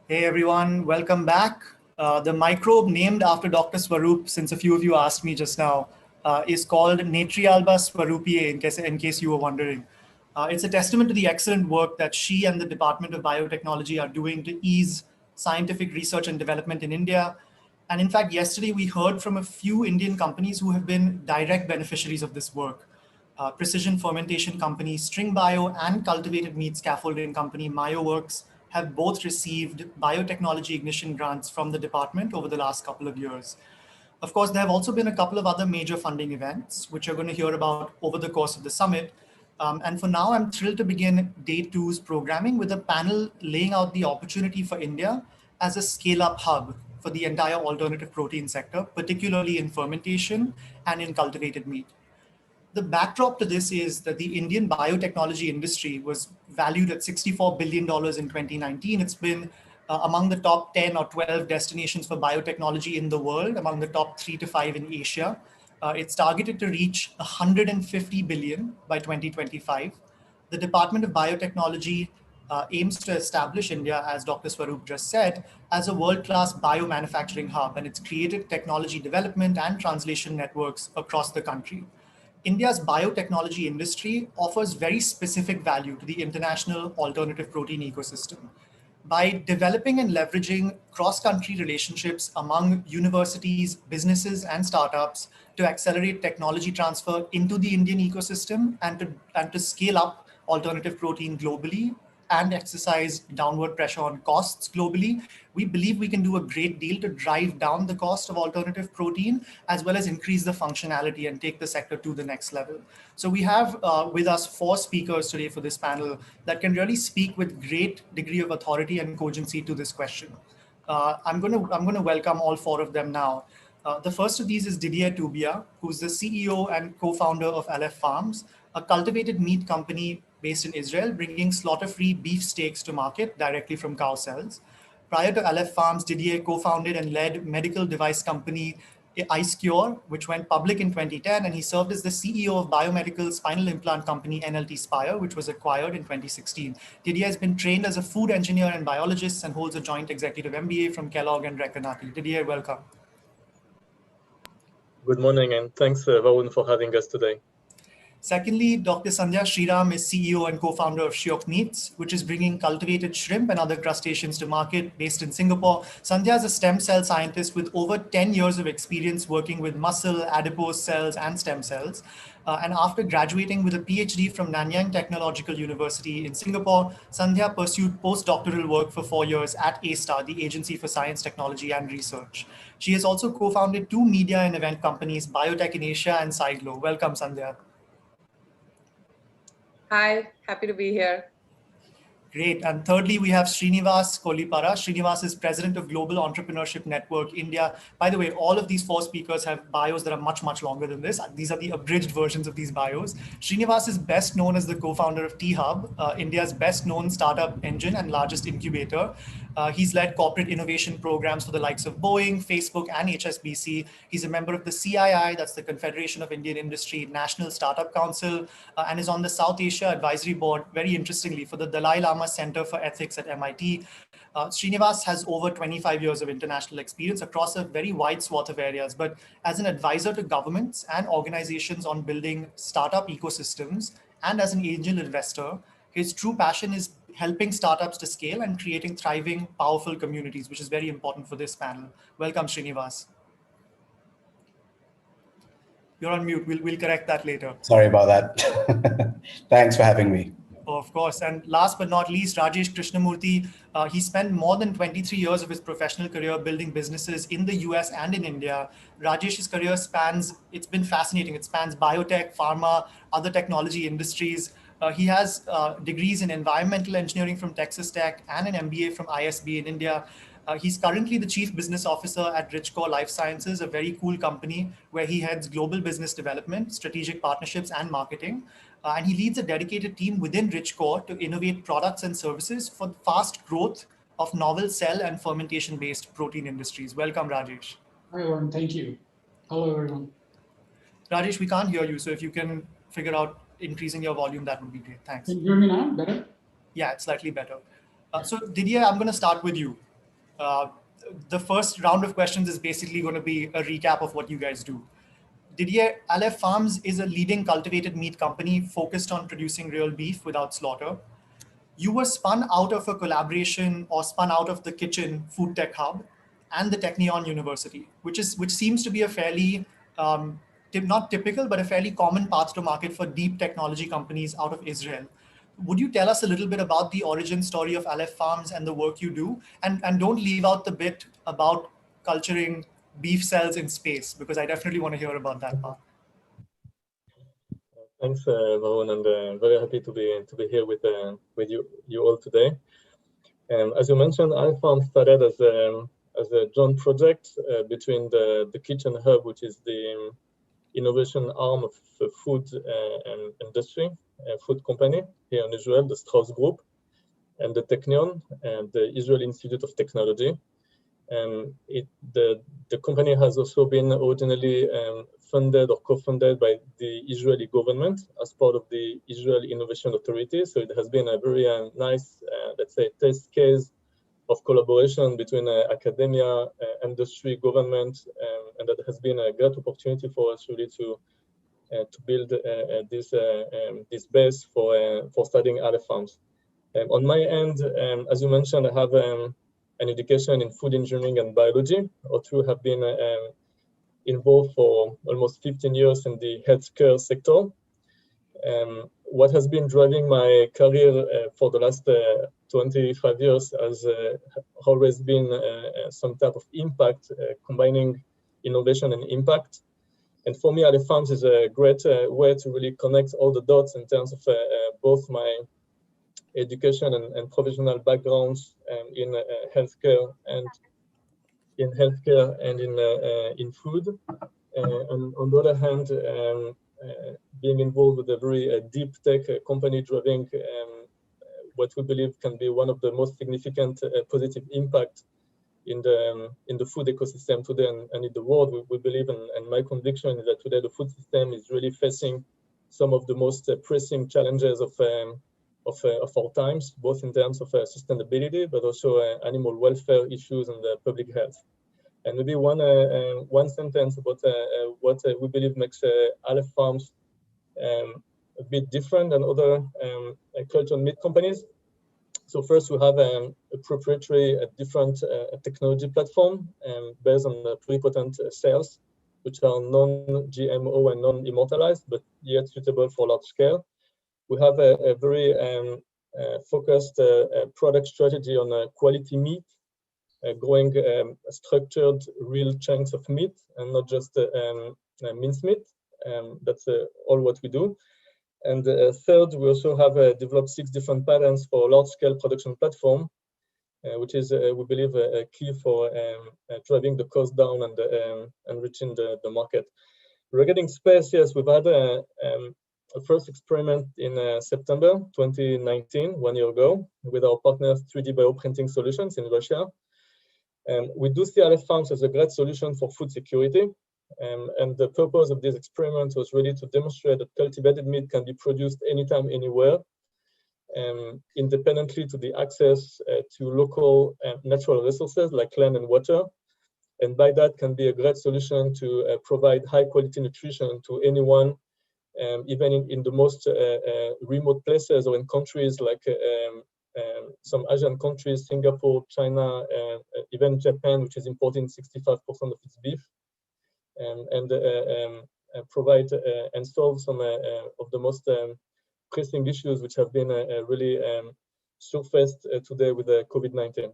Hey everyone, welcome back. The microbe named after Dr. Swaroop, since a few of you asked me just now, is called Natrialba swarupiae, in case you were wondering. It's a testament to the excellent work that she and the Department of Biotechnology are doing to ease scientific research and development in India. And in fact, yesterday we heard from a few Indian companies who have been direct beneficiaries of this work. Precision fermentation company String Bio and cultivated meat scaffolding company MyoWorks have both received biotechnology ignition grants from the department over the last couple of years. Of course, there have also been a couple of other major funding events, which you're going to hear about over the course of the summit. And for now, I'm thrilled to begin day two's programming with a panel laying out the opportunity for India as a scale-up hub for the entire alternative protein sector, particularly in fermentation and in cultivated meat. The backdrop to this is that the Indian biotechnology industry was valued at $64 billion in 2019. It's been among the top 10 or 12 destinations for biotechnology in the world, among the top 3 to 5 in Asia. It's targeted to reach 150 billion by 2025. The Department of Biotechnology aims to establish India, as Dr. Swaroop just said, as a world-class biomanufacturing hub, and it's created technology development and translation networks across the country. India's biotechnology industry offers very specific value to the international alternative protein ecosystem. By developing and leveraging cross-country relationships among universities, businesses, and startups to accelerate technology transfer into the Indian ecosystem and to scale up alternative protein globally and exercise downward pressure on costs globally, we believe we can do a great deal to drive down the cost of alternative protein, as well as increase the functionality and take the sector to the next level. So we have with us 4 speakers today for this panel that can really speak with great degree of authority and cogency to this question. I'm going to welcome all 4 of them now. The first of these is Didier Toubia, who's the CEO and co-founder of Aleph Farms, a cultivated meat company based in Israel, bringing slaughter-free beef steaks to market directly from cow cells. Prior to Aleph Farms, Didier co-founded and led medical device company IceCure, which went public in 2010, and he served as the CEO of biomedical spinal implant company NLT Spire, which was acquired in 2016. Didier has been trained as a food engineer and biologist and holds a joint executive MBA from Kellogg and Recanati. Didier, welcome. Good morning, and thanks, Varun, for having us today. Secondly, Dr. Sandhya Sriram is CEO and co-founder of Shiok Meats, which is bringing cultivated shrimp and other crustaceans to market based in Singapore. Sandhya is a stem cell scientist with over 10 years of experience working with muscle, adipose cells, and stem cells. And after graduating with a PhD from Nanyang Technological University in Singapore, Sandhya pursued postdoctoral work for 4 years at A*STAR, the Agency for Science, Technology, and Research. She has also co-founded 2 media and event companies, Biotech in Asia and Siglo. Welcome, Sandhya. Hi, happy to be here. Great. And thirdly, we have Srinivas Kolipara. Srinivas is president of Global Entrepreneurship Network India. By the way, all of these 4 speakers have bios that are much, much longer than this. These are the abridged versions of these bios. Srinivas is best known as the co-founder of T-Hub, India's best known startup engine and largest incubator. He's led corporate innovation programs for the likes of Boeing, Facebook, and HSBC. He's a member of the CII, that's the Confederation of Indian Industry National Startup Council, and is on the South Asia Advisory Board, very interestingly, for the Dalai Lama Center for Ethics at MIT. Srinivas has over 25 years of international experience across a very wide swath of areas, but as an advisor to governments and organizations on building startup ecosystems, and as an angel investor, his true passion is helping startups to scale and creating thriving, powerful communities, which is very important for this panel. Welcome, Srinivas. You're on mute. We'll correct that later. Sorry about that. Thanks for having me. Of course. And last but not least, Rajesh Krishnamurthy. He spent more than 23 years of his professional career building businesses in the US and in India. Rajesh's career it's been fascinating. It spans biotech, pharma, other technology industries. He has degrees in environmental engineering from Texas Tech and an MBA from ISB in India. He's currently the chief business officer at Ridgecore Life Sciences, a very cool company where he heads global business development, strategic partnerships, and marketing. And he leads a dedicated team within Ridgecore to innovate products and services for fast growth of novel cell and fermentation-based protein industries. Welcome, Rajesh. Hi, everyone. Thank you. Hello, everyone. Rajesh, we can't hear you, so if you can figure out increasing your volume, that would be great. Thanks. Can you hear me now? Better? Yeah, it's slightly better. So Didier, I'm going to start with you. The first round of questions is basically going to be a recap of what you guys do. Didier, Aleph Farms is a leading cultivated meat company focused on producing real beef without slaughter. You were spun out of a collaboration or spun out of the Kitchen Food Tech Hub and the Technion University, which seems to be a fairly not typical, but a fairly common path to market for deep technology companies out of Israel. Would you tell us a little bit about the origin story of Aleph Farms and the work you do? And don't leave out the bit about culturing beef cells in space, because I definitely want to hear about that part. Thanks, Varun, and very happy to be here with you all today. As you mentioned, Aleph Farms started as a joint project between the Kitchen Hub, which is the innovation arm of the food and industry, food company here in Israel, the Strauss Group, and the Technion, and the Israel Institute of Technology. The company has also been originally funded or co-funded by the Israeli government as part of the Israel Innovation Authority. So it has been a very nice, let's say, test case of collaboration between academia, industry, government, and that has been a great opportunity for us really to build this base for studying Aleph Farms. On my end, as you mentioned, I have an education in food engineering and biology. All two have been involved for almost 15 years in the healthcare sector. What has been driving my career for the last 25 years has always been some type of impact, combining innovation and impact. And for me, Aleph Farms is a great way to really connect all the dots in terms of both my education and professional backgrounds in healthcare and in food. And on the other hand, being involved with a very deep tech company driving what we believe can be one of the most significant positive impact in the food ecosystem today and in the world. We believe, and my conviction is that today the food system is really facing some of the most pressing challenges of our times, both in terms of sustainability, but also animal welfare issues and public health. And maybe one sentence about what we believe makes Aleph Farms a bit different than other cultured meat companies. So first, we have a proprietary, different technology platform based on pluripotent cells, which are non-GMO and non-immortalized, but yet suitable for large scale. We have a very focused product strategy on quality meat, growing structured real chunks of meat and not just minced meat. That's all what we do. And third, we also have developed 6 different patents for large-scale production platform, which is, we believe, a key for driving the cost down and reaching the market. Regarding space, yes, we've had a first experiment in September 2019, 1 year ago, with our partners 3D bioprinting solutions in Russia. We do see Aleph Farms as a great solution for food security. And the purpose of this experiment was really to demonstrate that cultivated meat can be produced anytime, anywhere, independently to the access to local natural resources like land and water. And by that can be a great solution to provide high quality nutrition to anyone, even in the most remote places or in countries like some Asian countries, Singapore, China, even Japan, which is importing 65% of its beef. And provide and solve some of the most pressing issues which have been really surfaced today with the COVID-19.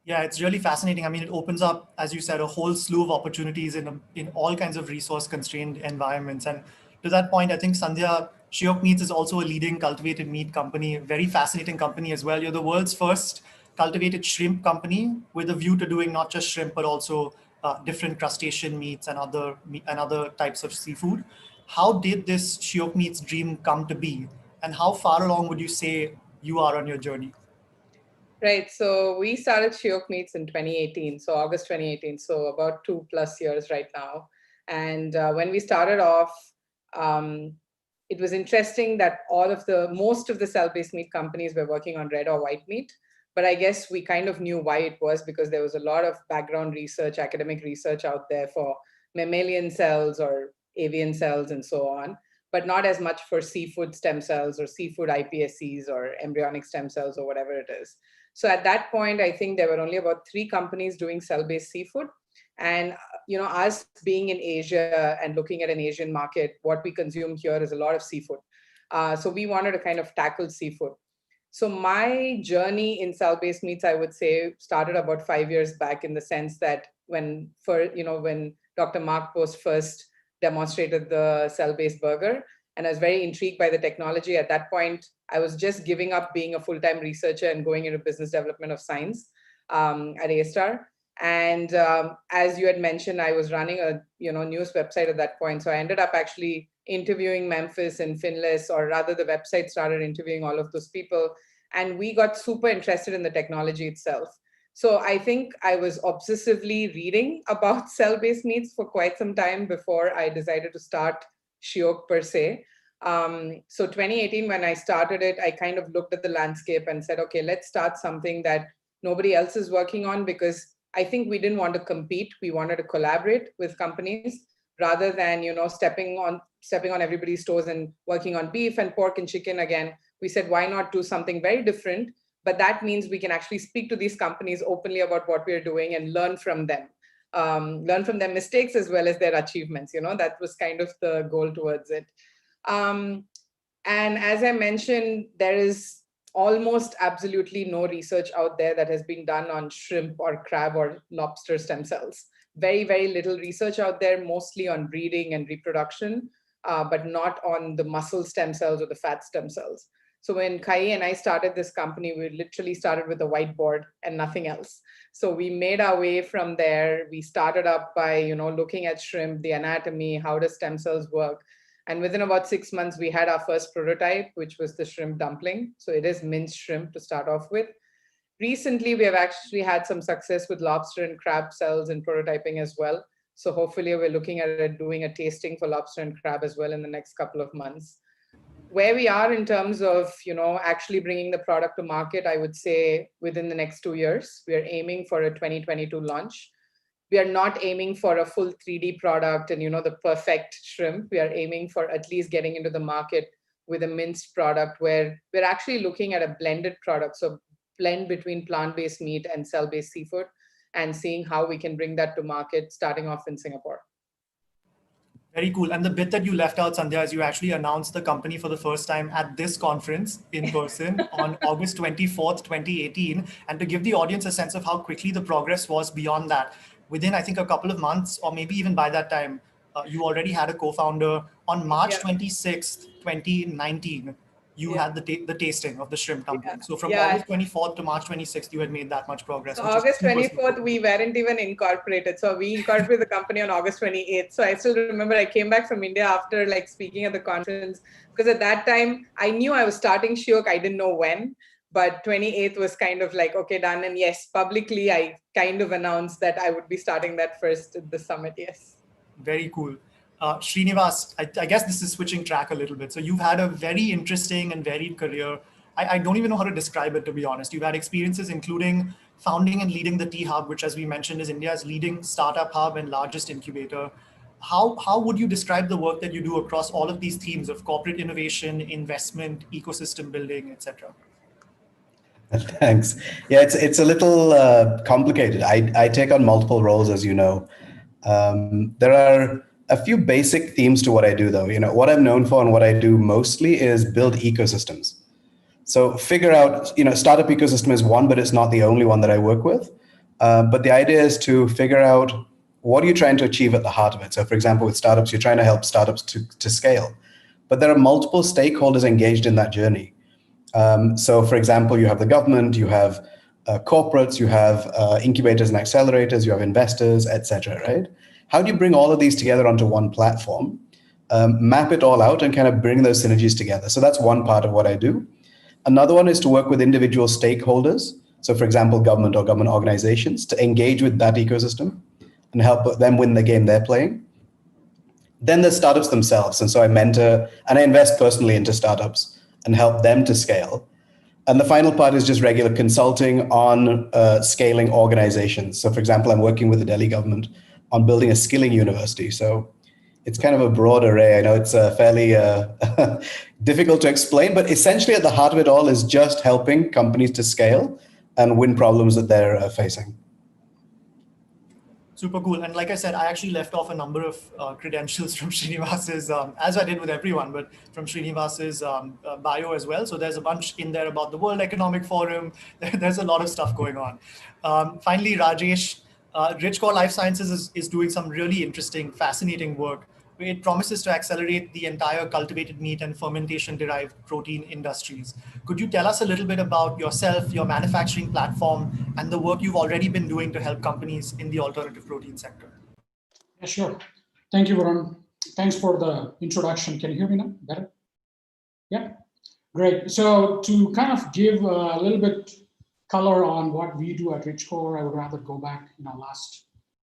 Yeah, it's really fascinating. I mean, it opens up, as you said, a whole slew of opportunities in all kinds of resource-constrained environments. And to that point, I think Sandhya, Shiok Meats is also a leading cultivated meat company, a very fascinating company as well. You're the world's first cultivated shrimp company with a view to doing not just shrimp, but also different crustacean meats and other types of seafood. How did this Shiok Meats dream come to be? And how far along would you say you are on your journey? Right. So we started Shiok Meats in 2018, so August 2018, so about 2+ years right now. And when we started off, it was interesting that most of the cell-based meat companies were working on red or white meat, But I guess we kind of knew why it was, because there was a lot of background research, academic research out there for mammalian cells or avian cells and so on, but not as much for seafood stem cells or seafood iPSCs or embryonic stem cells or whatever it is. So at that point, I think there were only about 3 companies doing cell-based seafood. And us being in Asia and looking at an Asian market, what we consume here is a lot of seafood. So we wanted to kind of tackle seafood. So my journey in cell-based meats, I would say, started about 5 years back, in the sense that when Dr. Mark Post first demonstrated the cell-based burger, and I was very intrigued by the technology. At that point, I was just giving up being a full-time researcher and going into business development of science at A-Star. And as you had mentioned, I was running a news website at that point. So I ended up actually interviewing Memphis and Finless, or rather the website started interviewing all of those people. And we got super interested in the technology itself. So I think I was obsessively reading about cell-based meats for quite some time before I decided to start Shiok per se. So 2018, when I started it, I kind of looked at the landscape and said, okay, let's start something that nobody else is working on, because I think we didn't want to compete. We wanted to collaborate with companies rather than, stepping on everybody's toes and working on beef and pork and chicken again. We said, why not do something very different? But that means we can actually speak to these companies openly about what we're doing and learn from them. Learn from their mistakes as well as their achievements. That was kind of the goal towards it. And as I mentioned, there is almost absolutely no research out there that has been done on shrimp or crab or lobster stem cells. Very, very little research out there, mostly on breeding and reproduction, but not on the muscle stem cells or the fat stem cells. So when Kai and I started this company, we literally started with a whiteboard and nothing else. So we made our way from there. We started up by, looking at shrimp, the anatomy, how does stem cells work? And within about 6 months, we had our first prototype, which was the shrimp dumpling. So it is minced shrimp to start off with. Recently, we have actually had some success with lobster and crab cells in prototyping as well. So hopefully we're looking at doing a tasting for lobster and crab as well in the next couple of months. Where we are in terms of, actually bringing the product to market, I would say within the next 2 years, we are aiming for a 2022 launch. We are not aiming for a full 3D product and, the perfect shrimp. We are aiming for at least getting into the market with a minced product where we're actually looking at a blended product. So blend between plant-based meat and cell-based seafood, and seeing how we can bring that to market starting off in Singapore. Very cool. And the bit that you left out, Sandhya, is you actually announced the company for the first time at this conference in person on August 24th, 2018. And to give the audience a sense of how quickly the progress was beyond that, within, I think, a couple of months, or maybe even by that time, you already had a co-founder. On March 26th, 2019, you had the tasting of the shrimp dumpling. So from August 24th to March 26th, you had made that much progress. So August 24th, we weren't even incorporated. So we incorporated the company on August 28th. So I still remember I came back from India after speaking at the conference, because at that time, I knew I was starting Shiok. I didn't know when, but 28th was kind of okay, done. And yes, publicly, I kind of announced that I would be starting that first at the summit, yes. Very cool. Srinivas, I guess this is switching track a little bit. So you've had a very interesting and varied career. I don't even know how to describe it, to be honest. You've had experiences including founding and leading the Tea Hub, which, as we mentioned, is India's leading startup hub and largest incubator. How would you describe the work that you do across all of these themes of corporate innovation, investment, ecosystem building, etc.? Thanks. Yeah, it's a little complicated. I take on multiple roles, as you know. There are a few basic themes to what I do, though. What I'm known for and what I do mostly is build ecosystems. So figure out, startup ecosystem is one, but it's not the only one that I work with. But the idea is to figure out what are you trying to achieve at the heart of it. So for example, with startups, you're trying to help startups to scale. But there are multiple stakeholders engaged in that journey. So for example, you have the government, you have corporates, you have incubators and accelerators, you have investors, etc. Right? How do you bring all of these together onto one platform, map it all out, and kind of bring those synergies together? So that's one part of what I do. Another one is to work with individual stakeholders. So for example, government or government organizations, to engage with that ecosystem and help them win the game they're playing. Then there's startups themselves. And so I mentor and I invest personally into startups and help them to scale. And the final part is just regular consulting on scaling organizations. So for example, I'm working with the Delhi government on building a skilling university. So it's kind of a broad array. I know it's fairly difficult to explain, but essentially at the heart of it all is just helping companies to scale and win problems that they're facing. Super cool. And like I said, I actually left off a number of credentials from Srinivas's, as I did with everyone, but from Srinivas's bio as well. So there's a bunch in there about the World Economic Forum. There's a lot of stuff going on. Finally, Rajesh, Ridgecore Life Sciences is doing some really interesting, fascinating work. It promises to accelerate the entire cultivated meat and fermentation-derived protein industries. Could you tell us a little bit about yourself, your manufacturing platform, and the work you've already been doing to help companies in the alternative protein sector? Yeah, sure. Thank you, Varun. Thanks for the introduction. Can you hear me now? Better? Yeah, great. So to kind of give a little bit color on what we do at Ridgecore, I would rather go back last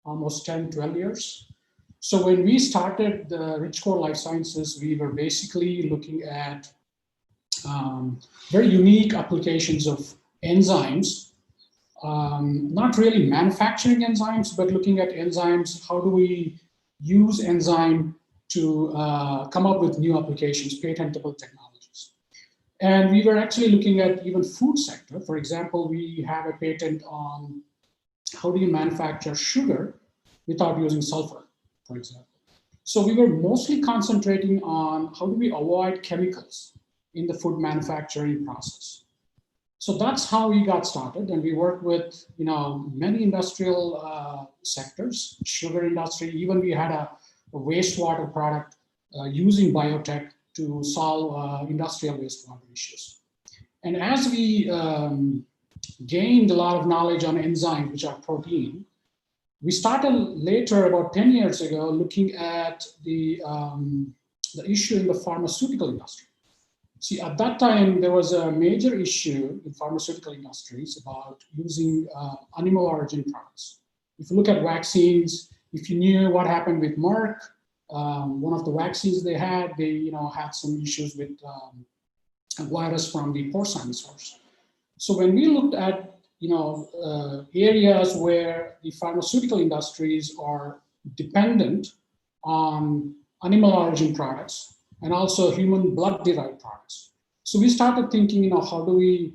almost 10, 12 years. So when we started the Ridgecore Life Sciences, we were basically looking at very unique applications of enzymes, not really manufacturing enzymes, but looking at enzymes. How do we use enzyme to come up with new applications, patentable technologies? And we were actually looking at even food sector. For example, we have a patent on how do you manufacture sugar without using sulfur, for example. So we were mostly concentrating on how do we avoid chemicals in the food manufacturing process. So that's how we got started, and we worked with many industrial sectors, sugar industry. Even we had a wastewater product using biotech to solve industrial wastewater issues. And as we gained a lot of knowledge on enzymes, which are protein, we started later, about 10 years ago, looking at the issue in the pharmaceutical industry. See, at that time, there was a major issue in pharmaceutical industries about using animal origin products. If you look at vaccines, if you knew what happened with Merck, one of the vaccines they had had some issues with a virus from the porcine source. So when we looked at areas where the pharmaceutical industries are dependent on animal origin products and also human blood-derived products. So we started thinking, how do we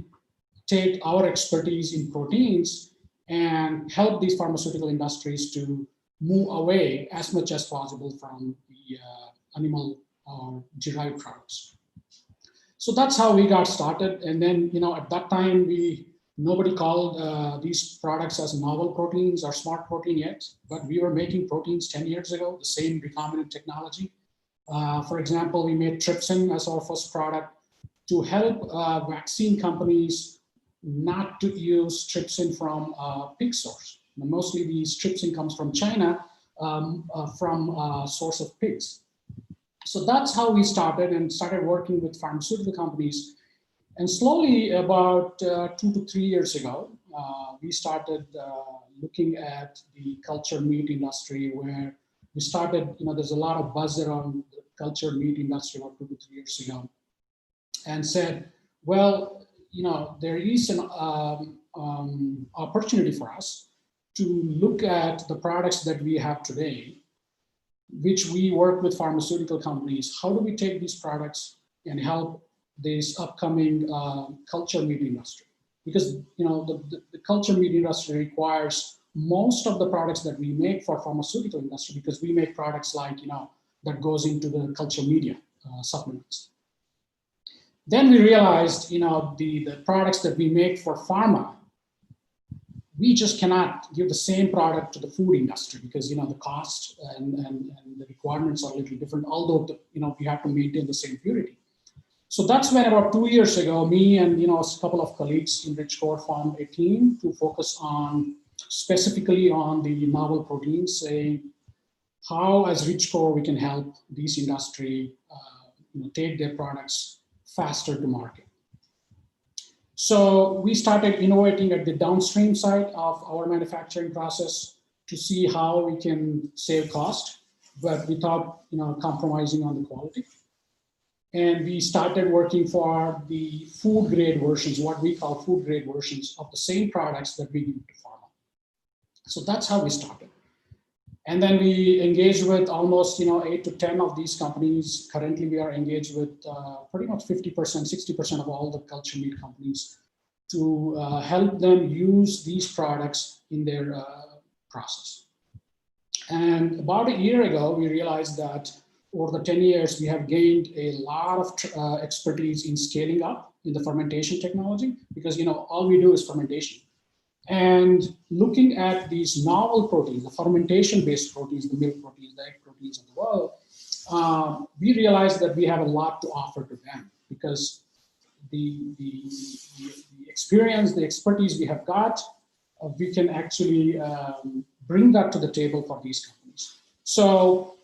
take our expertise in proteins and help these pharmaceutical industries to move away as much as possible from the animal derived products. So that's how we got started. And then, at that time, nobody called these products as novel proteins or smart protein yet, but we were making proteins 10 years ago, the same recombinant technology. For example, we made trypsin as our first product to help vaccine companies not to use trypsin from pig source. Mostly these trypsin comes from China, from source of pigs. So that's how we started working with pharmaceutical companies. And slowly, about 2 to 3 years ago, we started looking at the cultured meat industry, where we started, there's a lot of buzz around the cultured meat industry about 2 to 3 years ago, and said, well, there is an opportunity for us to look at the products that we have today, which we work with pharmaceutical companies. How do we take these products and help this upcoming cultured meat industry? Because the cultured meat industry requires most of the products that we make for pharmaceutical industry, because we make products like that goes into the culture media supplements. Then we realized the products that we make for pharma, we just cannot give the same product to the food industry, because the cost and the requirements are a little different, although we have to maintain the same purity. So that's when about 2 years ago, me and a couple of colleagues in Ridgecore formed a team to focus on specifically on the novel proteins, saying how as Ridgecore we can help these industry take their products faster to market. So we started innovating at the downstream side of our manufacturing process to see how we can save cost, but without compromising on the quality. and we started working for the food grade versions, what we call food grade versions of the same products that we give to pharma. So that's how we started. And then we engaged with almost 8 to 10 of these companies. Currently, we are engaged with pretty much 50%, 60% of all the culture meat companies to help them use these products in their process. And about a year ago, we realized that over the 10 years, we have gained a lot of expertise in scaling up in the fermentation technology, because all we do is fermentation. And looking at these novel proteins, the fermentation-based proteins, the milk proteins, the egg proteins of the world, we realized that we have a lot to offer to them, because the experience, the expertise we have got, we can actually bring that to the table for these companies. So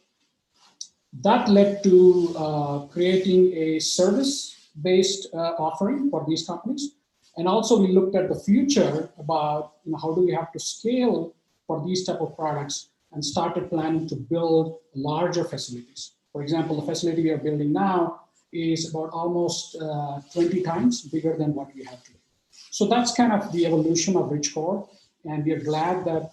that led to creating a service-based offering for these companies. And also we looked at the future about how do we have to scale for these type of products, and started planning to build larger facilities. For example, the facility we are building now is about almost 20 times bigger than what we have today. So that's kind of the evolution of Ridgecore, and we are glad that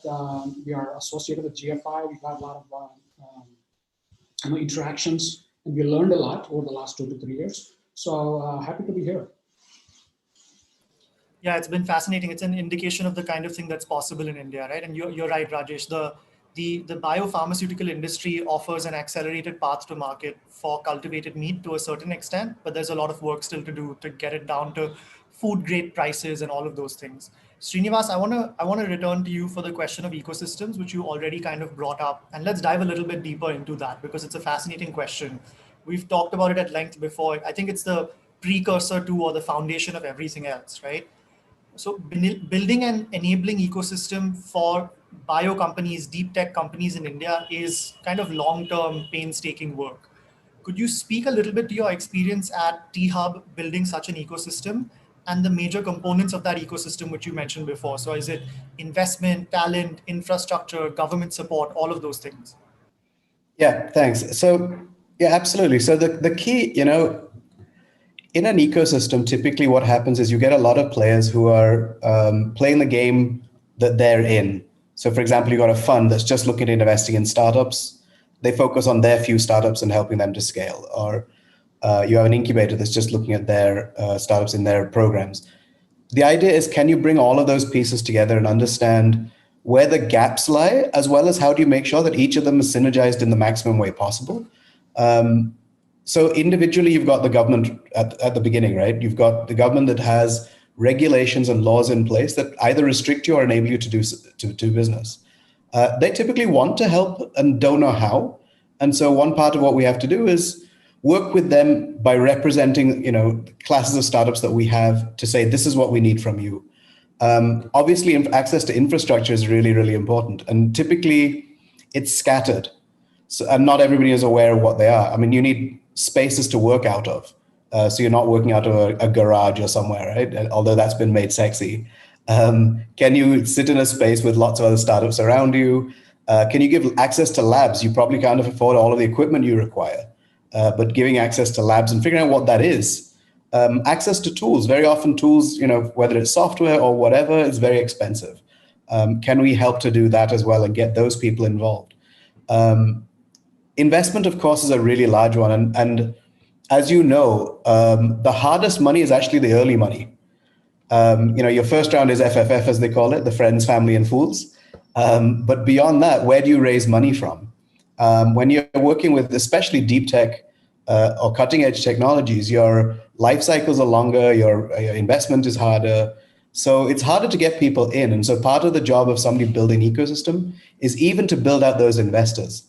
we are associated with GFI. We got a lot of interactions, and we learned a lot over the last 2 to 3 years. So happy to be here. Yeah, it's been fascinating. It's an indication of the kind of thing that's possible in India, right? And you're right, Rajesh. The biopharmaceutical industry offers an accelerated path to market for cultivated meat to a certain extent, but there's a lot of work still to do to get it down to food grade prices and all of those things. Srinivas, I want to return to you for the question of ecosystems, which you already kind of brought up, and let's dive a little bit deeper into that, because it's a fascinating question. We've talked about it at length before. I think it's the precursor to, or the foundation of everything else, right? So building and enabling ecosystem for bio companies, deep tech companies in India is kind of long-term, painstaking work. Could you speak a little bit to your experience at T-Hub building such an ecosystem and the major components of that ecosystem, which you mentioned before? So is it investment, talent, infrastructure, government support, all of those things? Yeah, thanks. So yeah, absolutely. So the key, in an ecosystem, typically what happens is you get a lot of players who are playing the game that they're in. So for example, you got a fund that's just looking at investing in startups. They focus on their few startups and helping them to scale. Or you have an incubator that's just looking at their startups in their programs. The idea is, can you bring all of those pieces together and understand where the gaps lie, as well as how do you make sure that each of them is synergized in the maximum way possible? So individually, you've got the government at the beginning, right? You've got the government that has regulations and laws in place that either restrict you or enable you to do business. They typically want to help and don't know how. And so one part of what we have to do is work with them by representing, classes of startups that we have to say, this is what we need from you. Obviously, access to infrastructure is really, really important. And typically, it's scattered. So, and not everybody is aware of what they are. I mean, you need spaces to work out of. So you're not working out of a garage or somewhere, right? Although that's been made sexy. Can you sit in a space with lots of other startups around you? Can you give access to labs? You probably can't afford all of the equipment you require, but giving access to labs and figuring out what that is. Access to tools. Very often tools, whether it's software or whatever, is very expensive. Can we help to do that as well and get those people involved? Investment, of course, is a really large one. And as you know, the hardest money is actually the early money. Your first round is FFF, as they call it, the friends, family, and fools. But beyond that, where do you raise money from? When you're working with especially deep tech or cutting edge technologies, your life cycles are longer, your investment is harder. So it's harder to get people in. And so part of the job of somebody building an ecosystem is even to build out those investors.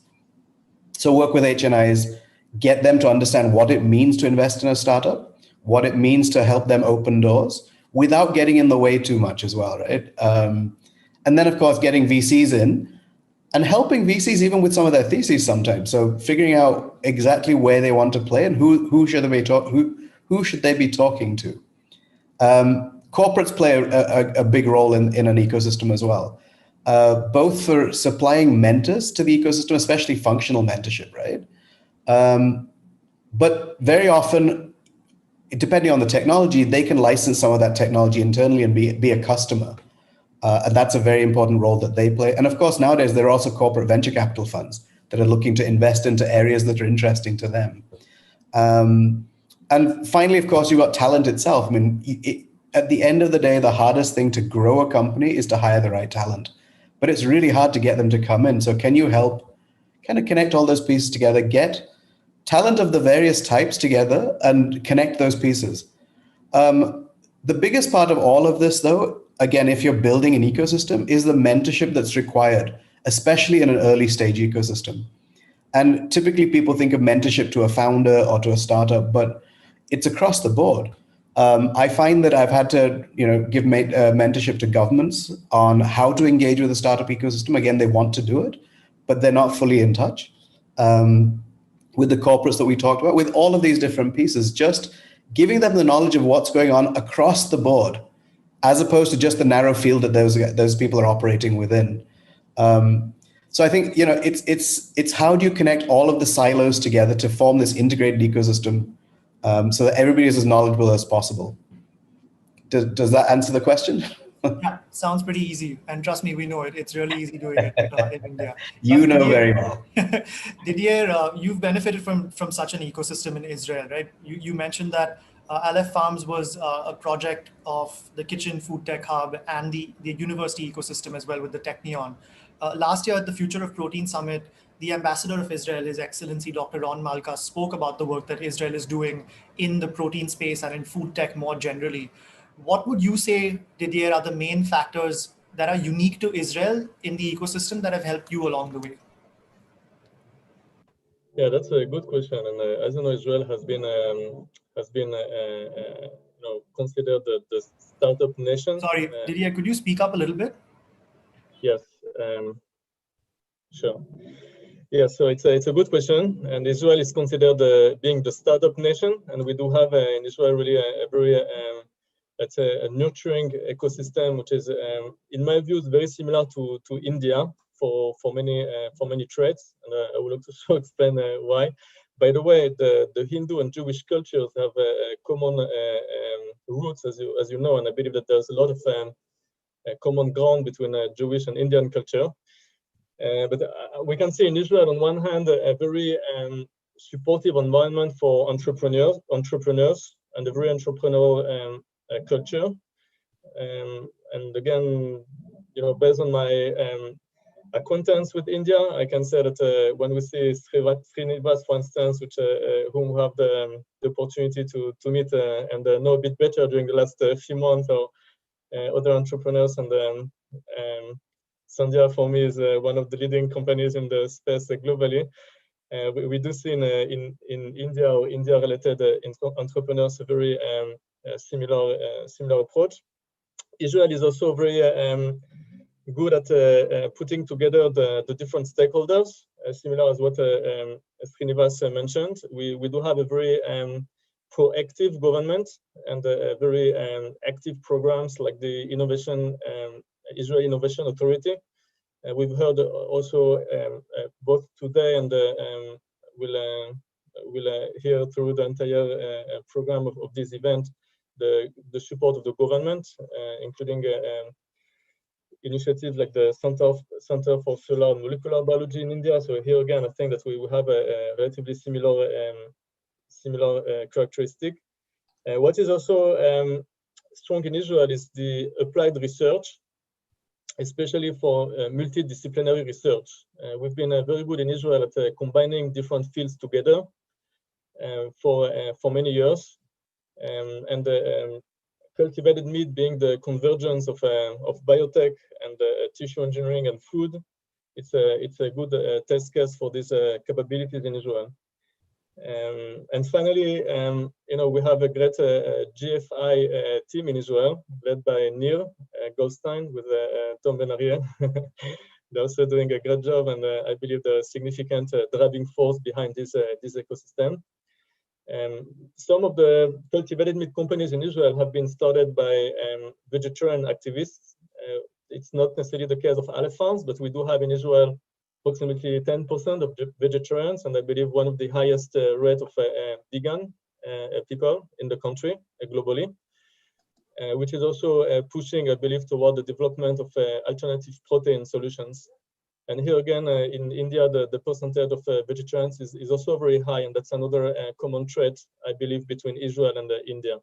So work with HNIs, get them to understand what it means to invest in a startup, what it means to help them open doors without getting in the way too much as well, right? And then, of course, getting VCs in and helping VCs even with some of their theses sometimes. So figuring out exactly where they want to play and who should they be talking to. Corporates play a big role in an ecosystem as well, both for supplying mentors to the ecosystem, especially functional mentorship, right? But very often, depending on the technology, they can license some of that technology internally and be a customer. And that's a very important role that they play. And of course, nowadays, there are also corporate venture capital funds that are looking to invest into areas that are interesting to them. And finally, of course, you've got talent itself. I mean, at the end of the day, the hardest thing to grow a company is to hire the right talent. But it's really hard to get them to come in. So can you help kind of connect all those pieces together, get talent of the various types together and connect those pieces? The biggest part of all of this, though, again, if you're building an ecosystem, is the mentorship that's required, especially in an early stage ecosystem. And typically people think of mentorship to a founder or to a startup, but it's across the board. I find that I've had to, give mentorship to governments on how to engage with the startup ecosystem. Again, they want to do it, but they're not fully in touch. With the corporates that we talked about, with all of these different pieces, just giving them the knowledge of what's going on across the board, as opposed to just the narrow field that those people are operating within. So I think it's how do you connect all of the silos together to form this integrated ecosystem, so that everybody is as knowledgeable as possible. Does that answer the question? Yeah, sounds pretty easy. And trust me, we know it. It's really easy doing it in India. You know Didier, very well. Didier, you've benefited from such an ecosystem in Israel, right? You mentioned that Aleph Farms was a project of the Kitchen Food Tech Hub and the university ecosystem as well with the Technion. Last year at the Future of Protein Summit, the ambassador of Israel, His Excellency Dr. Ron Malka, spoke about the work that Israel is doing in the protein space and in food tech more generally. What would you say, Didier, are the main factors that are unique to Israel in the ecosystem that have helped you along the way? Yeah, that's a good question. And as you know, Israel has been considered the startup nation. Sorry, Didier, could you speak up a little bit? Yes, sure. Yeah, so it's a good question, and Israel is considered being the startup nation, and we do have in Israel really a very let's say a nurturing ecosystem, which is in my view is very similar to India for many traits, and I will also explain why. By the way, the Hindu and Jewish cultures have common roots, as you know, and I believe that there's a lot of common ground between Jewish and Indian culture. But we can see in Israel, on one hand, a very supportive environment for entrepreneurs, and a very entrepreneurial culture. And again, based on my acquaintance with India, I can say that when we see Srinivas, for instance, whom we have the opportunity to meet and know a bit better during the last few months, or other entrepreneurs, and Sandhya for me is one of the leading companies in the space globally. We do see in India or India-related entrepreneurs a very similar approach. Israel is also very good at putting together the different stakeholders, similar as what Srinivas mentioned. We do have a very proactive government and very active programs like the Israel Innovation Authority. We've heard also both today and we'll hear through the entire program of this event the support of the government, including initiatives like the Center for Cellular and Molecular Biology in India. So here again, I think that we will have a relatively similar characteristic. What is also strong in Israel is the applied research, especially for multidisciplinary research. We've been very good in Israel at combining different fields together for many years. And cultivated meat being the convergence of biotech and tissue engineering and food, it's a good test case for these capabilities in Israel. And finally, we have a great GFI team in Israel led by Nir Goldstein with Tom Ben-Ariel. They're also doing a great job, and I believe they're a significant driving force behind this ecosystem. Some of the cultivated meat companies in Israel have been started by vegetarian activists. It's not necessarily the case of Aleph Farms, but we do have in Israel approximately 10% of vegetarians, and I believe one of the highest rate of vegan people in the country globally, which is also pushing, I believe, toward the development of alternative protein solutions. And here again, in India, the percentage of vegetarians is also very high, and that's another common trait, I believe, between Israel and India.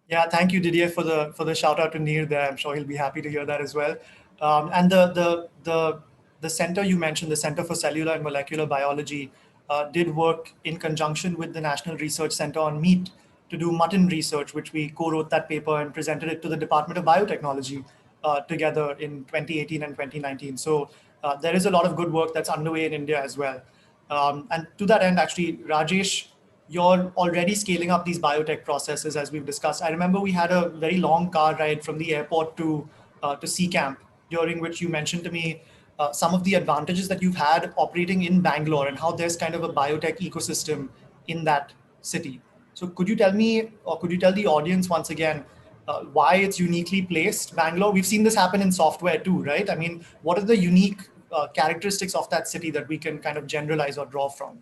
Yeah, thank you, Didier, for the shout out to Nir there. I'm sure he'll be happy to hear that as well. And the center you mentioned, the Center for Cellular and Molecular Biology, did work in conjunction with the National Research Center on Meat to do mutton research, which we co-wrote that paper and presented it to the Department of Biotechnology together in 2018 and 2019. So there is a lot of good work that's underway in India as well. And to that end, actually, Rajesh, you're already scaling up these biotech processes, as we've discussed. I remember we had a very long car ride from the airport to C Camp, during which you mentioned to me some of the advantages that you've had operating in Bangalore and how there's kind of a biotech ecosystem in that city. So could you tell me, or could you tell the audience once again, why it's uniquely placed, Bangalore? We've seen this happen in software too, right? I mean, what are the unique characteristics of that city that we can kind of generalize or draw from?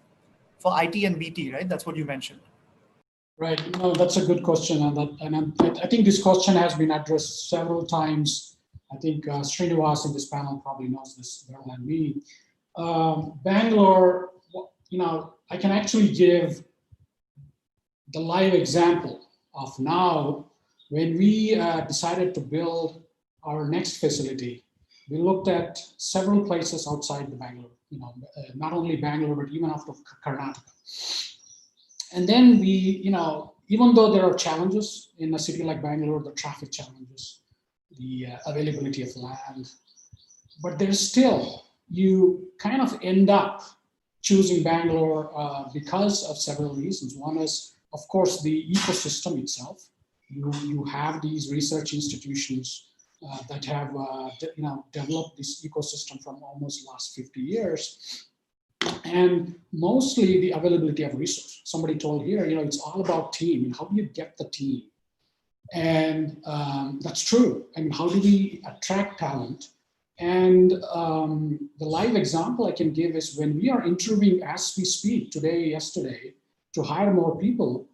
For IT and BT, right? That's what you mentioned. Right. No, that's a good question, and I think this question has been addressed several times. I think Srinivas in this panel probably knows this better than me. Bangalore, I can actually give the live example of now when we decided to build our next facility. We looked at several places outside the Bangalore, not only Bangalore, but even out of Karnataka. And then we, even though there are challenges in a city like Bangalore, the traffic challenges, the availability of land, but there's still, you kind of end up choosing Bangalore because of several reasons. One is, of course, the ecosystem itself. You have these research institutions that have developed this ecosystem from almost last 50 years, and mostly the availability of resource. Somebody told here, it's all about team. And how do you get the team? And that's true. I mean, how do we attract talent? And the live example I can give is when we are interviewing as we speak today, yesterday, to hire more people,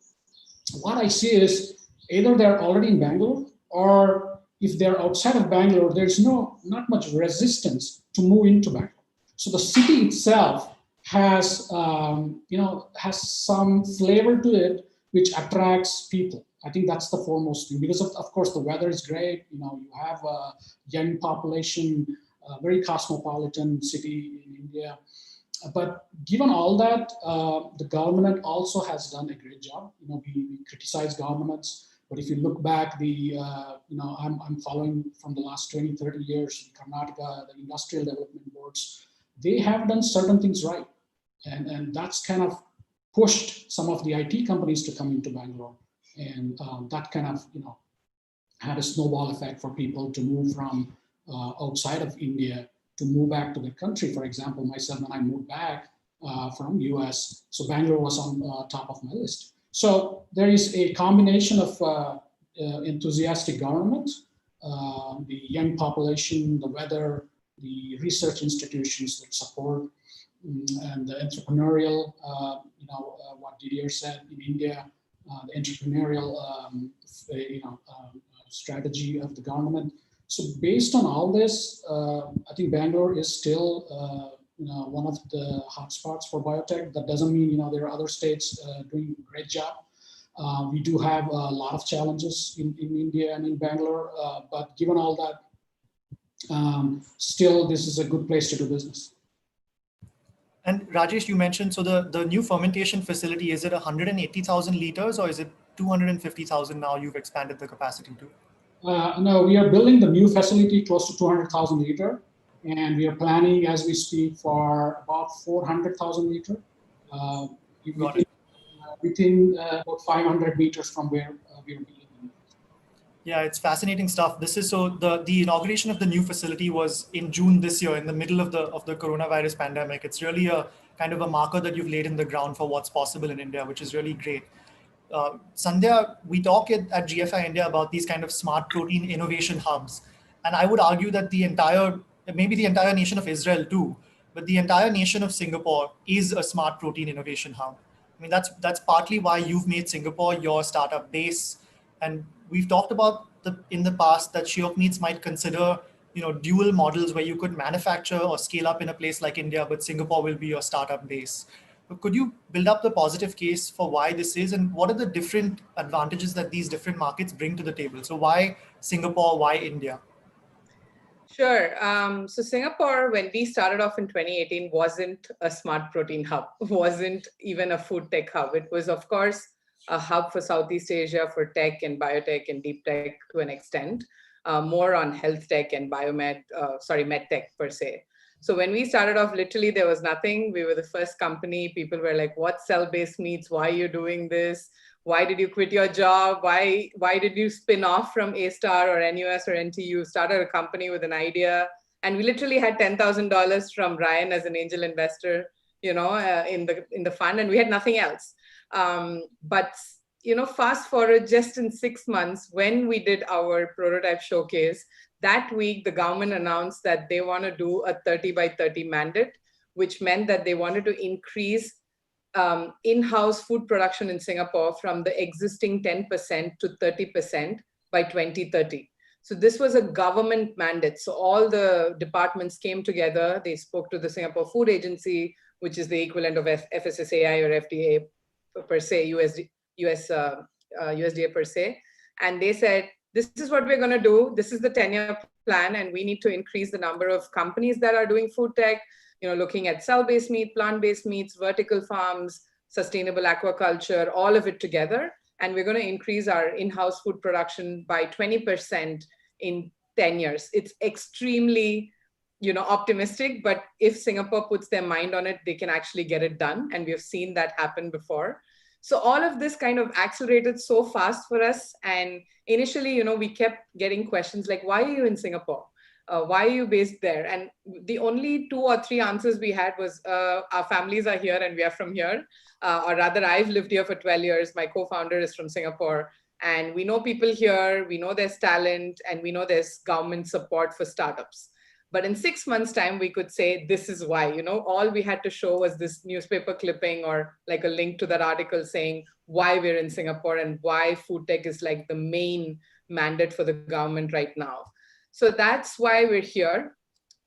what I see is either they're already in Bangalore, or if they're outside of Bangalore, there's not much resistance to move into Bangalore. So the city itself has, has some flavor to it, which attracts people. I think that's the foremost thing, because of course the weather is great. You have a young population, a very cosmopolitan city in India. But given all that, the government also has done a great job. We criticize governments, but if you look back, I'm following from the last 20, 30 years, Karnataka, the industrial development boards, they have done certain things right. And that's kind of pushed some of the IT companies to come into Bangalore. And that kind of, had a snowball effect for people to move from outside of India to move back to their country. For example, myself, when I moved back from US, so Bangalore was on top of my list. So there is a combination of enthusiastic government, the young population, the weather, the research institutions that support, and the entrepreneurial, what Didier said in India, the entrepreneurial, strategy of the government. So based on all this, I think Bangalore is still, one of the hotspots for biotech. That doesn't mean, there are other states doing a great job. We do have a lot of challenges in India and in Bangalore, but given all that, still this is a good place to do business. And Rajesh, you mentioned, so the new fermentation facility, is it 180,000 liters or is it 250,000 now you've expanded the capacity to? No, we are building the new facility close to 200,000 liter, and we are planning as we speak for about 400,000 liter within about 500 meters from where we are building. Yeah, it's fascinating stuff. This is so the inauguration of the new facility was in June this year, in the middle of the coronavirus pandemic. It's really a kind of a marker that you've laid in the ground for what's possible in India, which is really great. Sandhya, we talk at GFI India about these kind of smart protein innovation hubs. And I would argue that the entire maybe the entire nation of Israel too, but the entire nation of Singapore is a smart protein innovation hub. I mean, that's partly why you've made Singapore your startup base. And we've talked about in the past that Shiok Meats might consider, dual models where you could manufacture or scale up in a place like India, but Singapore will be your startup base. But could you build up the positive case for why this is, and what are the different advantages that these different markets bring to the table? So why Singapore, why India? Sure. So Singapore, when we started off in 2018, wasn't a smart protein hub, wasn't even a food tech hub. It was, of course, a hub for Southeast Asia for tech and biotech and deep tech to an extent, more on health tech and med tech per se. So when we started off, literally there was nothing. We were the first company. People were like, what cell-based meats? Why are you doing this? Why did you quit your job? Why did you spin off from A-Star or NUS or NTU, started a company with an idea? And we literally had $10,000 from Ryan as an angel investor, in the fund, and we had nothing else. But fast forward just in 6 months, when we did our prototype showcase, that week the government announced that they want to do a 30 by 30 mandate, which meant that they wanted to increase in-house food production in Singapore from the existing 10% to 30% by 2030. So this was a government mandate. So all the departments came together. They spoke to the Singapore Food Agency, which is the equivalent of FSSAI or FDA per se, USDA per se. And they said, this is what we're going to do. This is the 10-year plan, and we need to increase the number of companies that are doing food tech, looking at cell-based meat, plant-based meats, vertical farms, sustainable aquaculture, all of it together. And we're going to increase our in-house food production by 20% in 10 years. It's extremely, optimistic, but if Singapore puts their mind on it, they can actually get it done. And we've seen that happen before. So all of this kind of accelerated so fast for us. And initially, we kept getting questions like, why are you in Singapore? Why are you based there? And the only 2 or 3 answers we had was our families are here and we are from here. Or rather, I've lived here for 12 years. My co-founder is from Singapore. And we know people here, we know there's talent, and we know there's government support for startups. But in 6 months' time, we could say, this is why, all we had to show was this newspaper clipping or like a link to that article saying why we're in Singapore and why food tech is like the main mandate for the government right now. So that's why we're here.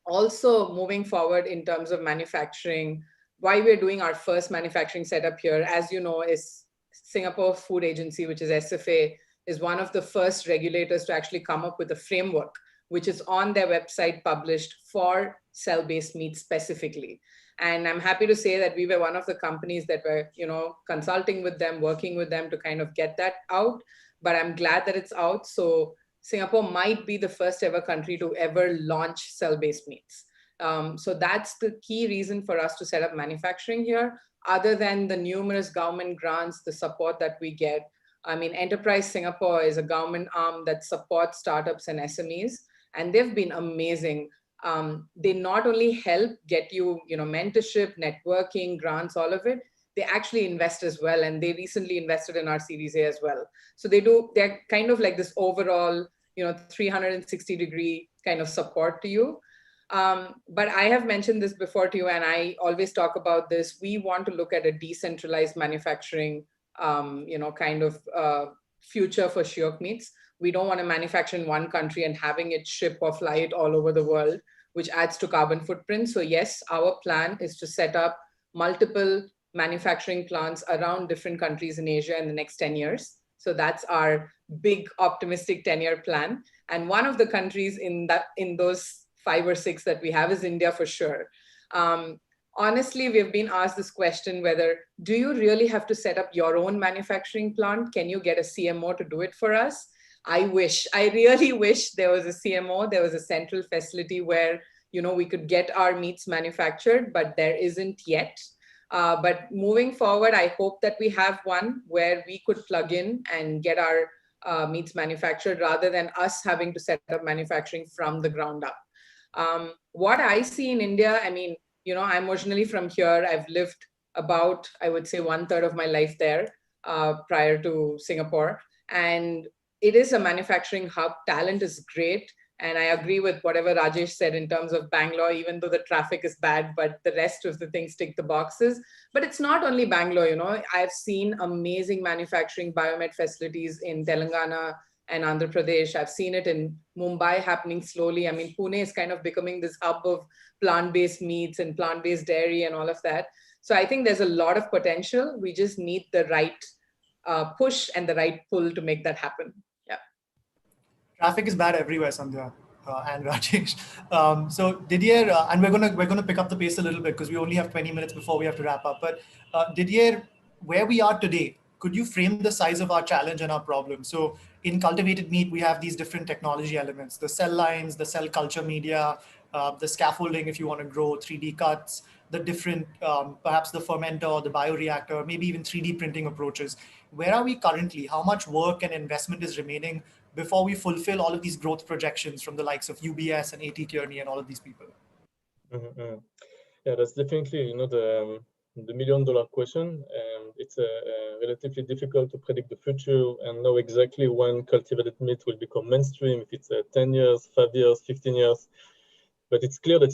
Also moving forward in terms of manufacturing, why we're doing our first manufacturing setup here, as you know, is Singapore Food Agency, which is SFA, is one of the first regulators to actually come up with a framework, which is on their website published for cell-based meat specifically. And I'm happy to say that we were one of the companies that were, consulting with them, working with them to kind of get that out. But I'm glad that it's out. So Singapore might be the first ever country to ever launch cell-based meats. So that's the key reason for us to set up manufacturing here, other than the numerous government grants, the support that we get. I mean, Enterprise Singapore is a government arm that supports startups and SMEs, and they've been amazing. They not only help get you, mentorship, networking, grants, all of it, they actually invest as well. And they recently invested in our Series A as well. So they're kind of like this overall, 360-degree kind of support to you. But I have mentioned this before to you, and I always talk about this. We want to look at a decentralized manufacturing, kind of future for Shiok Meats. We don't want to manufacture in one country and having it ship or fly it all over the world, which adds to carbon footprint. So yes, our plan is to set up multiple manufacturing plants around different countries in Asia in the next 10 years. So that's our big optimistic 10-year plan. And one of the countries in those 5 or 6 that we have is India for sure. Honestly, we've been asked this question whether, do you really have to set up your own manufacturing plant? Can you get a CMO to do it for us? I really wish there was a CMO, there was a central facility where, we could get our meats manufactured, but there isn't yet. But moving forward, I hope that we have one where we could plug in and get our meats manufactured rather than us having to set up manufacturing from the ground up. What I see in India, I mean, I'm originally from here. I've lived about, I would say, 1/3 of my life there prior to Singapore. And it is a manufacturing hub. Talent is great. And I agree with whatever Rajesh said in terms of Bangalore, even though the traffic is bad, but the rest of the things tick the boxes. But it's not only Bangalore, you know, I've seen amazing manufacturing biomed facilities in Telangana and Andhra Pradesh. I've seen it in Mumbai happening slowly. I mean, Pune is kind of becoming this hub of plant-based meats and plant-based dairy and all of that. So I think there's a lot of potential. We just need the right push and the right pull to make that happen. Yeah. Traffic is bad everywhere, Sandhya and Rajesh. So Didier, and we're gonna pick up the pace a little bit because we only have 20 minutes before we have to wrap up. But Didier, where we are today, could you frame the size of our challenge and our problem? So in cultivated meat, we have these different technology elements: the cell lines, the cell culture media, the scaffolding if you want to grow, 3D cuts, the different, perhaps the fermenter, the bioreactor, maybe even 3D printing approaches. Where are we currently? How much work and investment is remaining before we fulfill all of these growth projections from the likes of UBS and A.T. Kearney and all of these people? Mm-hmm. Yeah, that's definitely, you know, the million-dollar question. It's relatively difficult to predict the future and know exactly when cultivated meat will become mainstream, if it's 10 years, 5 years, 15 years. But it's clear that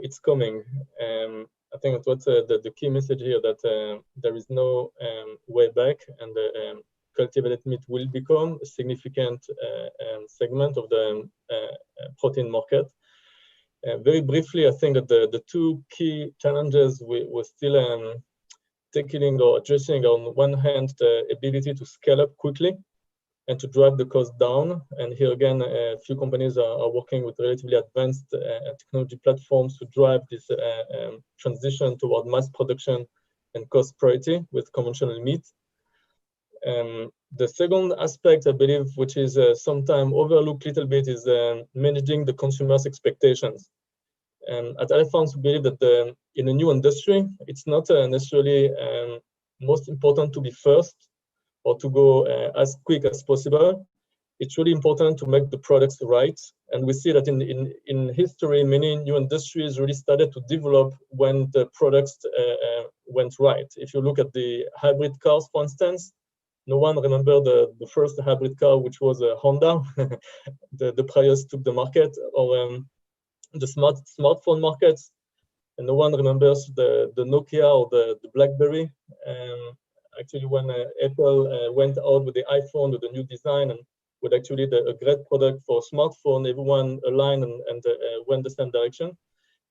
it's coming. I think that's the key message here, that there is no way back, and cultivated meat will become a significant segment of the protein market. Very briefly, I think that the two key challenges we're still tackling or addressing, on one hand, the ability to scale up quickly and to drive the cost down. And here again, a few companies are working with relatively advanced technology platforms to drive this transition toward mass production and cost parity with conventional meat. The second aspect, I believe, which is sometimes overlooked a little bit, is managing the consumer's expectations. At iFarms, we believe that in a new industry, it's not necessarily most important to be first or to go as quick as possible. It's really important to make the products right. And we see that in history, many new industries really started to develop when the products went right. If you look at the hybrid cars, for instance, no one remembers the first hybrid car, which was a Honda. the Prius took the market, or the smartphone markets, and no one remembers the Nokia or the BlackBerry. Actually, when Apple went out with the iPhone with the new design and with actually a great product for smartphone, everyone aligned and went the same direction.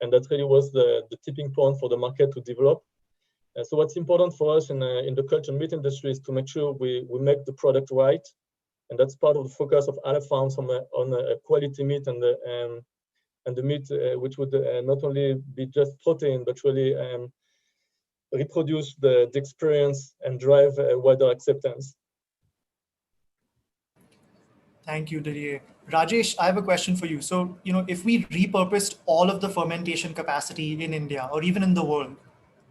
And that really was the tipping point for the market to develop. So what's important for us in the culture meat industry is to make sure we make the product right. And that's part of the focus of iFarms on a quality meat and the meat which would not only be just protein, but really reproduce the experience and drive wider acceptance. Thank you, Didier. Rajesh, I have a question for you. So, if we repurposed all of the fermentation capacity in India or even in the world,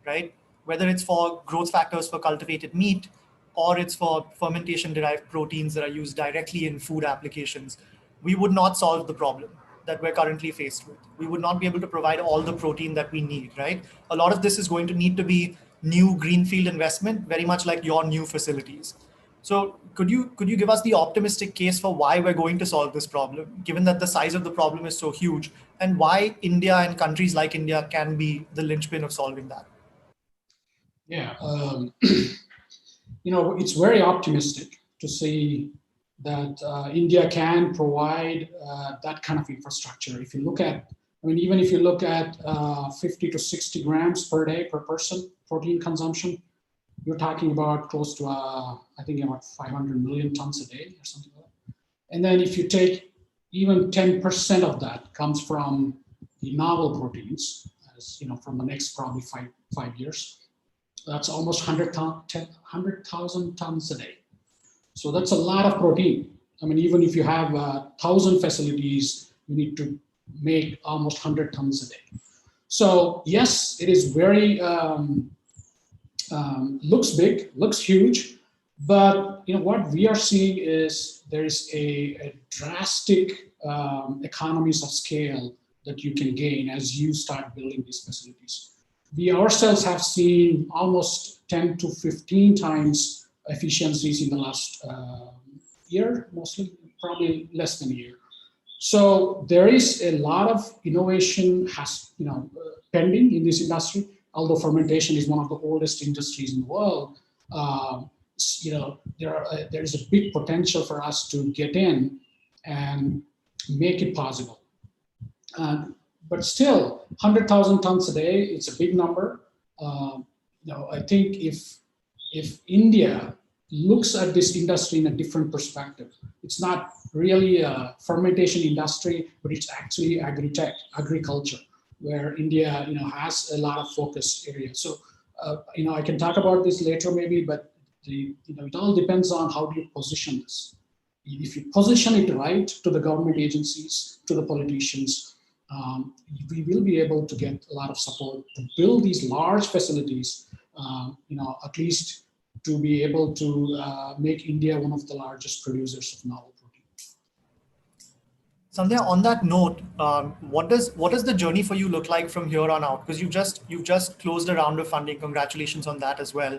right, whether it's for growth factors for cultivated meat or it's for fermentation-derived proteins that are used directly in food applications, we would not solve the problem that we're currently faced with. We would not be able to provide all the protein that we need, right? A lot of this is going to need to be new greenfield investment, very much like your new facilities. So could you give us the optimistic case for why we're going to solve this problem, given that the size of the problem is so huge, and why India and countries like India can be the linchpin of solving that? Yeah, it's very optimistic to see that India can provide that kind of infrastructure. If you look at, even if you look at 50 to 60 grams per day per person protein consumption, you're talking about close to, I think about 500 million tons a day or something like that. And then if you take even 10% of that comes from the novel proteins, as from the next probably five years, that's almost 100,000 tons a day. So that's a lot of protein. Even if you have 1,000 facilities, you need to make almost 100 tons a day. So yes, it is very, looks big, looks huge, but what we are seeing is there is a drastic economies of scale that you can gain as you start building these facilities. We ourselves have seen almost 10 to 15 times efficiencies in the last year, mostly, probably less than a year. So there is a lot of innovation pending in this industry. Although fermentation is one of the oldest industries in the world, there is a big potential for us to get in and make it possible. But still, 100,000 tons a day, it's a big number. I think if India looks at this industry in a different perspective, it's not really a fermentation industry, but it's actually agri-tech, agriculture, where India, has a lot of focus areas. So, I can talk about this later maybe, but it all depends on how do you position this. If you position it right to the government agencies, to the politicians, we will be able to get a lot of support to build these large facilities, at least to be able to make India one of the largest producers of novel protein. Sandhya, on that note, what does the journey for you look like from here on out? Because you've just closed a round of funding. Congratulations on that as well.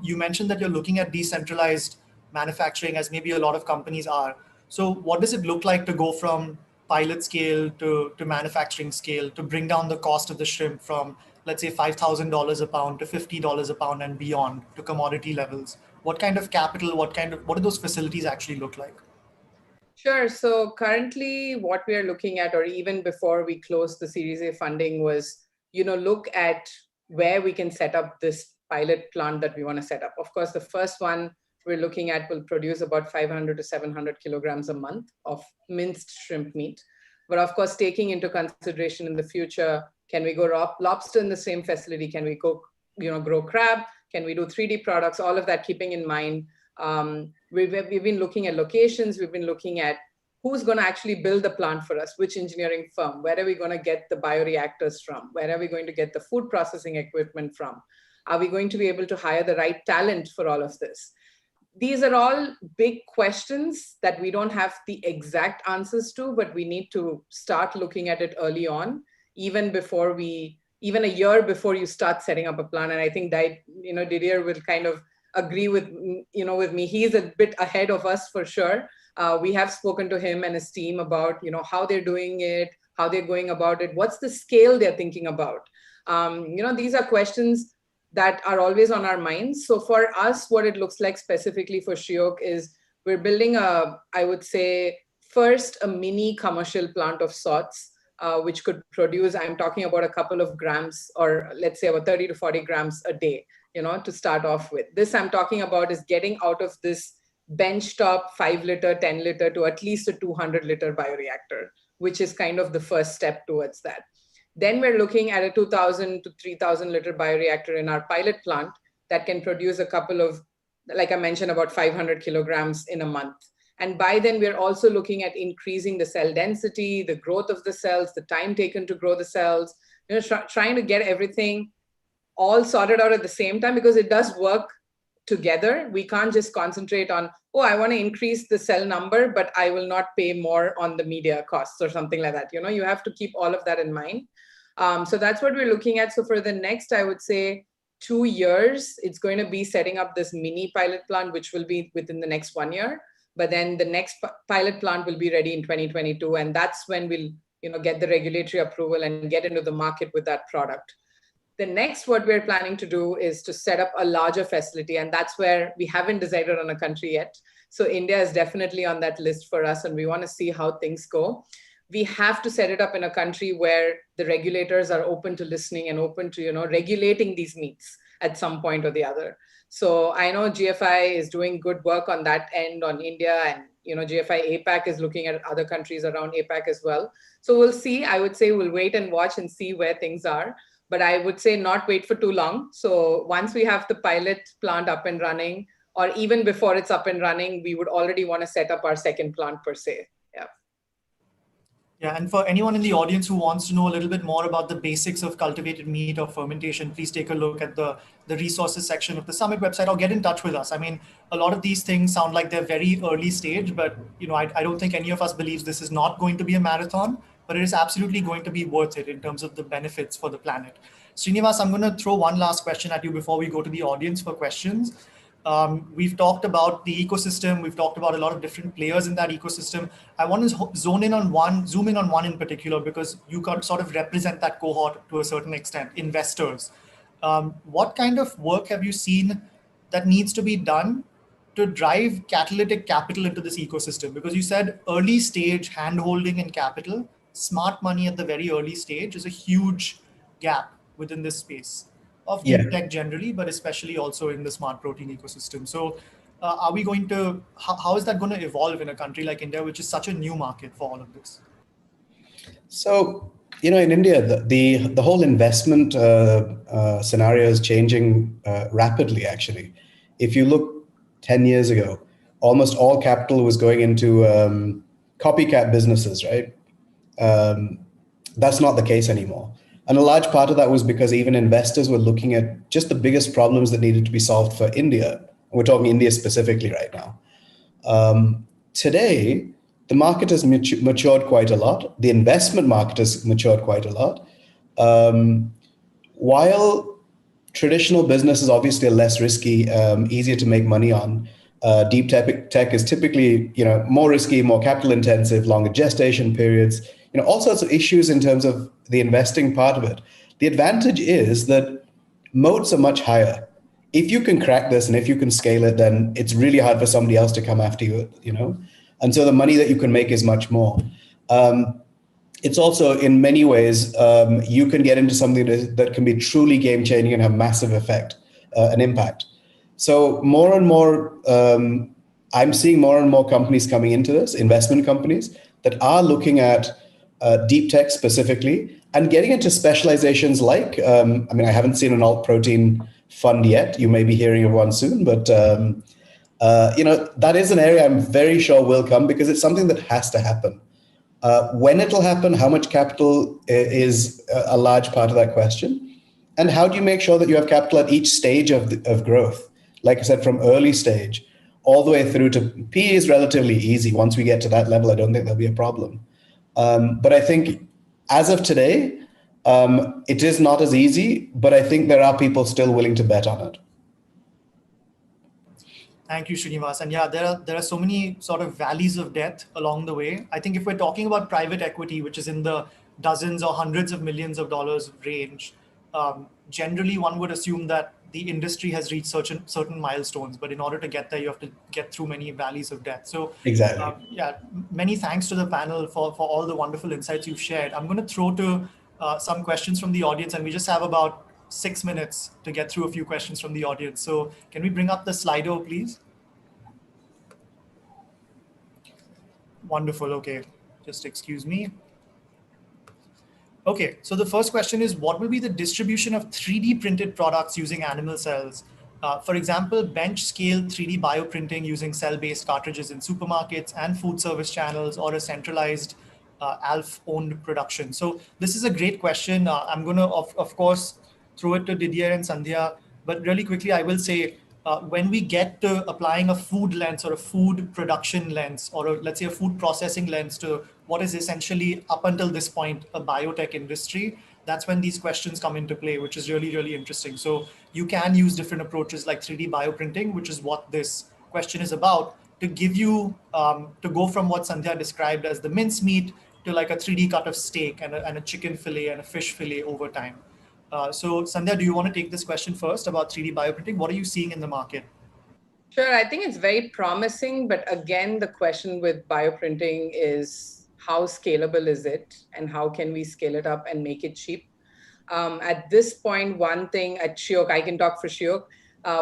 You mentioned that you're looking at decentralized manufacturing, as maybe a lot of companies are. So what does it look like to go from pilot scale to manufacturing scale, to bring down the cost of the shrimp from, let's say, $5,000 a pound to $50 a pound and beyond to commodity levels? What kind of capital, what do those facilities actually look like? Sure. So currently what we are looking at, or even before we closed the Series A funding, was, look at where we can set up this pilot plant that we want to set up. Of course, the first one we're looking at will produce about 500 to 700 kilograms a month of minced shrimp meat. But of course, taking into consideration in the future, can we go lobster in the same facility? Can we go, grow crab? Can we do 3D products? All of that, keeping in mind, we've been looking at locations. We've been looking at who's going to actually build the plant for us, which engineering firm, where are we going to get the bioreactors from? Where are we going to get the food processing equipment from? Are we going to be able to hire the right talent for all of this? These are all big questions that we don't have the exact answers to, but we need to start looking at it early on, even a year before you start setting up a plan. And I think that, Didier will kind of agree with me. He's a bit ahead of us for sure. We have spoken to him and his team about, how they're doing it, how they're going about it, what's the scale they're thinking about. These are questions that are always on our minds. So for us, what it looks like specifically for Shiok is we're building I would say, first a mini commercial plant of sorts, which could produce, I'm talking about a couple of grams, or let's say about 30 to 40 grams a day, to start off with. This I'm talking about is getting out of this benchtop 5 liter, 10 liter to at least a 200 liter bioreactor, which is kind of the first step towards that. Then we're looking at a 2,000 to 3,000 liter bioreactor in our pilot plant that can produce a couple of, like I mentioned, about 500 kilograms in a month. And by then we're also looking at increasing the cell density, the growth of the cells, the time taken to grow the cells, trying to get everything all sorted out at the same time, because it does work together. We can't just concentrate on, I want to increase the cell number, but I will not pay more on the media costs or something like that. You have to keep all of that in mind. So that's what we're looking at. So for the next, I would say 2 years, it's going to be setting up this mini pilot plant, which will be within the next 1 year. But then the next pilot plant will be ready in 2022. And that's when we'll, get the regulatory approval and get into the market with that product. The next, what we're planning to do is to set up a larger facility. And that's where we haven't decided on a country yet. So India is definitely on that list for us. And we want to see how things go. We have to set it up in a country where the regulators are open to listening and open to, regulating these meats at some point or the other. So I know GFI is doing good work on that end on India, and, GFI APAC is looking at other countries around APAC as well. So we'll see. I would say we'll wait and watch and see where things are. But I would say not wait for too long. So once we have the pilot plant up and running, or even before it's up and running, we would already want to set up our second plant per se. Yeah, and for anyone in the audience who wants to know a little bit more about the basics of cultivated meat or fermentation, please take a look at the resources section of the Summit website, or get in touch with us. I mean, a lot of these things sound like they're very early stage, but I don't think any of us believes this is not going to be a marathon, but it is absolutely going to be worth it in terms of the benefits for the planet. Srinivas, I'm going to throw one last question at you before we go to the audience for questions. We've talked about the ecosystem. We've talked about a lot of different players in that ecosystem. I want to zoom in on one in particular, because you can sort of represent that cohort to a certain extent, investors. What kind of work have you seen that needs to be done to drive catalytic capital into this ecosystem? Because you said early stage hand-holding and capital, smart money at the very early stage is a huge gap within this space of deep tech generally, but especially also in the smart protein ecosystem. So are we going to, how is that going to evolve in a country like India, which is such a new market for all of this? So, in India, the whole investment scenario is changing rapidly, actually. If you look 10 years ago, almost all capital was going into copycat businesses, right? That's not the case anymore. And a large part of that was because even investors were looking at just the biggest problems that needed to be solved for India. And we're talking India specifically right now. Today, the market has matured quite a lot. The investment market has matured quite a lot. While traditional business is obviously less risky, easier to make money on, deep tech is typically, more risky, more capital intensive, longer gestation periods, all sorts of issues in terms of the investing part of it. The advantage is that moats are much higher. If you can crack this and if you can scale it, then it's really hard for somebody else to come after you, And so the money that you can make is much more. It's also, in many ways, you can get into something that can be truly game-changing and have massive effect and impact. So more and more, I'm seeing more and more companies coming into this, investment companies, that are looking at deep tech specifically and getting into specializations like, I haven't seen an alt protein fund yet. You may be hearing of one soon, but that is an area I'm very sure will come, because it's something that has to happen. When it'll happen, how much capital is a large part of that question. And how do you make sure that you have capital at each stage of growth? Like I said, from early stage all the way through to PE is relatively easy. Once we get to that level, I don't think there'll be a problem. But I think as of today, it is not as easy, but I think there are people still willing to bet on it. Thank you, Srinivas. And yeah, there are so many sort of valleys of death along the way. I think if we're talking about private equity, which is in the dozens or hundreds of millions of dollars range, generally one would assume that the industry has reached certain milestones, but in order to get there, you have to get through many valleys of death. So exactly. Many thanks to the panel for all the wonderful insights you've shared. I'm going to throw to some questions from the audience, and we just have about 6 minutes to get through a few questions from the audience. So can we bring up the Slido, please? Wonderful. Okay, just excuse me. Okay, so the first question is, what will be the distribution of 3D printed products using animal cells? For example, bench scale 3D bioprinting using cell-based cartridges in supermarkets and food service channels, or a centralized ALF-owned production. So this is a great question. I'm going to, of course, throw it to Didier and Sandhya, but really quickly, I will say, when we get to applying a food lens or a food production lens, or let's say a food processing lens to what is essentially up until this point a biotech industry, that's when these questions come into play, which is really, really interesting. So you can use different approaches like 3D bioprinting, which is what this question is about, to give you, to go from what Sandhya described as the mincemeat to like a 3D cut of steak and a chicken fillet and a fish fillet over time. So Sandhya, do you want to take this question first about 3D bioprinting? What are you seeing in the market? Sure, I think it's very promising, but again, the question with bioprinting is how scalable is it and how can we scale it up and make it cheap? At this point, one thing at Shiok, I can talk for Shiok,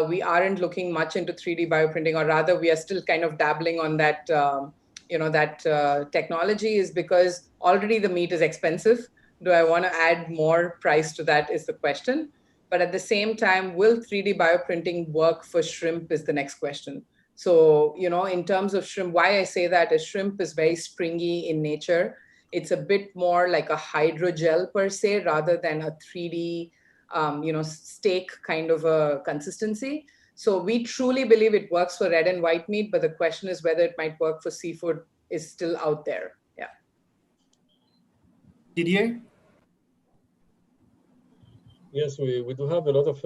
we aren't looking much into 3D bioprinting, or rather we are still kind of dabbling on that, technology, is because already the meat is expensive. Do I want to add more price to that is the question. But at the same time, will 3D bioprinting work for shrimp is the next question. So, in terms of shrimp, why I say that is shrimp is very springy in nature. It's a bit more like a hydrogel per se, rather than a 3D, steak kind of a consistency. So we truly believe it works for red and white meat, but the question is whether it might work for seafood is still out there. Yeah. Didier? Yes, we do have a lot of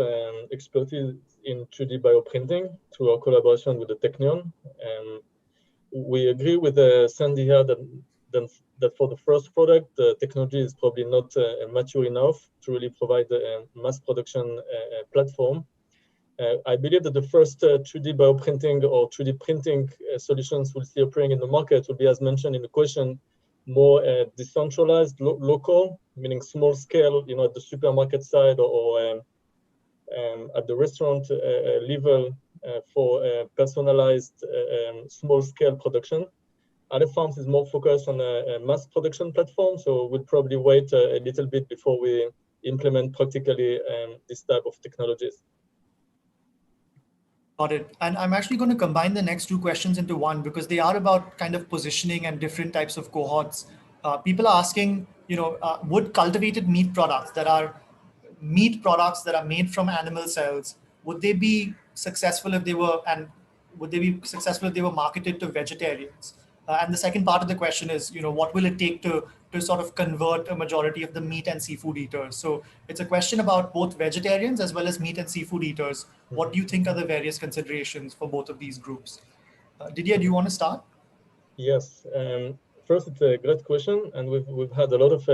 expertise in 3D bioprinting through our collaboration with the Technion. We agree with Sandhya that for the first product, the technology is probably not mature enough to really provide a mass production platform. I believe that the first 3D bioprinting or 3D printing solutions we'll see appearing in the market will be, as mentioned in the question, more decentralized, local, meaning small scale, at the supermarket side or at the restaurant level for personalized small scale production. Other farms is more focused on a mass production platform, so we'll probably wait a little bit before we implement practically this type of technologies. Got it. And I'm actually going to combine the next two questions into one because they are about kind of positioning and different types of cohorts. People are asking, would cultivated meat products that are made from animal cells, would they be successful if they were marketed to vegetarians? And the second part of the question is, what will it take to sort of convert a majority of the meat and seafood eaters? So it's a question about both vegetarians as well as meat and seafood eaters. What do you think are the various considerations for both of these groups? Didier, do you want to start? Yes. First, it's a great question, and we've had a lot of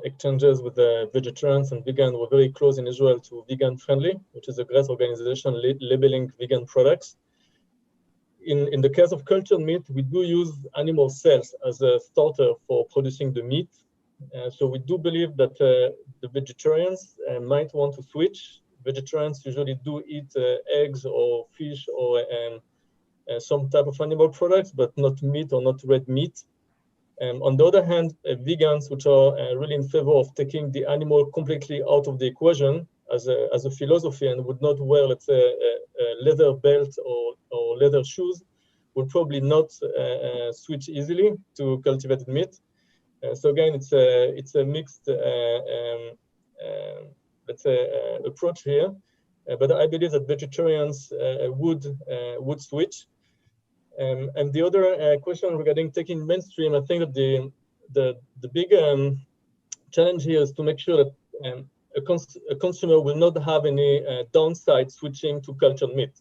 exchanges with the vegetarians and vegan. We're very close in Israel to Vegan Friendly, which is a great organization labeling vegan products. In the case of cultured meat, we do use animal cells as a starter for producing the meat. So we do believe that the vegetarians might want to switch. Vegetarians usually do eat eggs or fish or some type of animal products, but not meat or not red meat. On the other hand, vegans, which are really in favor of taking the animal completely out of the equation as a philosophy and would not wear, let's say, a leather belt or leather shoes, would probably not switch easily to cultivated meat. So again, it's a mixed, let's say, approach here. But I believe that vegetarians would switch. And the other question regarding taking mainstream, I think that the big challenge here is to make sure that a consumer will not have any downside switching to cultured meat.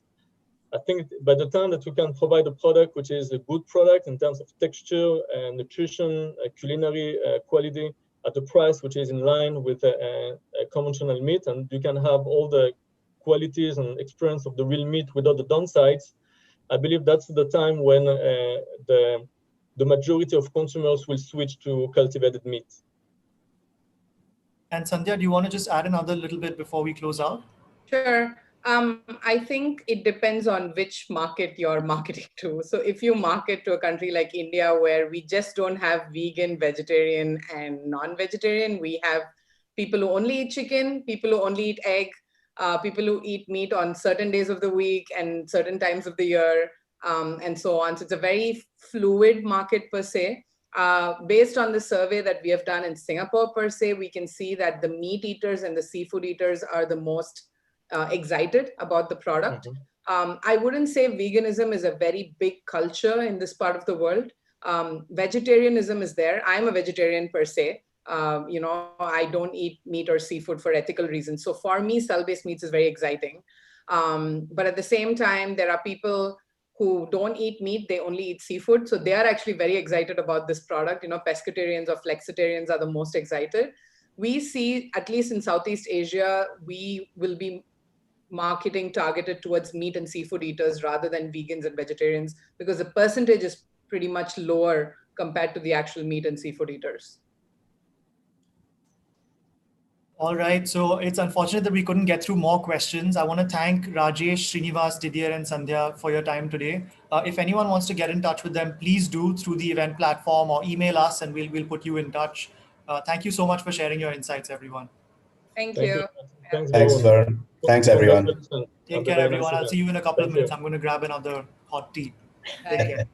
I think by the time that we can provide a product which is a good product in terms of texture, nutrition, culinary quality, at a price which is in line with a conventional meat, and you can have all the qualities and experience of the real meat without the downsides, I believe that's the time when the majority of consumers will switch to cultivated meat. And Sandhya, do you want to just add another little bit before we close out? Sure. I think it depends on which market you're marketing to. So if you market to a country like India, where we just don't have vegan, vegetarian, and non-vegetarian, we have people who only eat chicken, people who only eat egg, people who eat meat on certain days of the week and certain times of the year, and so on. So it's a very fluid market per se. Based on the survey that we have done in Singapore per se, we can see that the meat eaters and the seafood eaters are the most excited about the product. Mm-hmm. I wouldn't say veganism is a very big culture in this part of the world. Vegetarianism is there. I'm a vegetarian per se. I don't eat meat or seafood for ethical reasons. So for me, cell-based meats is very exciting. But at the same time, there are people who don't eat meat, they only eat seafood. So they are actually very excited about this product. Pescatarians or flexitarians are the most excited. We see, at least in Southeast Asia, we will be marketing targeted towards meat and seafood eaters rather than vegans and vegetarians, because the percentage is pretty much lower compared to the actual meat and seafood eaters. All right, so it's unfortunate that we couldn't get through more questions. I want to thank Rajesh, Srinivas, Didier, and Sandhya for your time today. If anyone wants to get in touch with them, please do through the event platform or email us and we'll put you in touch. Thank you so much for sharing your insights, everyone. Thank you. Thanks, Vern. Thanks, everyone. Take care, everyone. I'll see you in a couple of minutes. I'm going to grab another hot tea. Take care.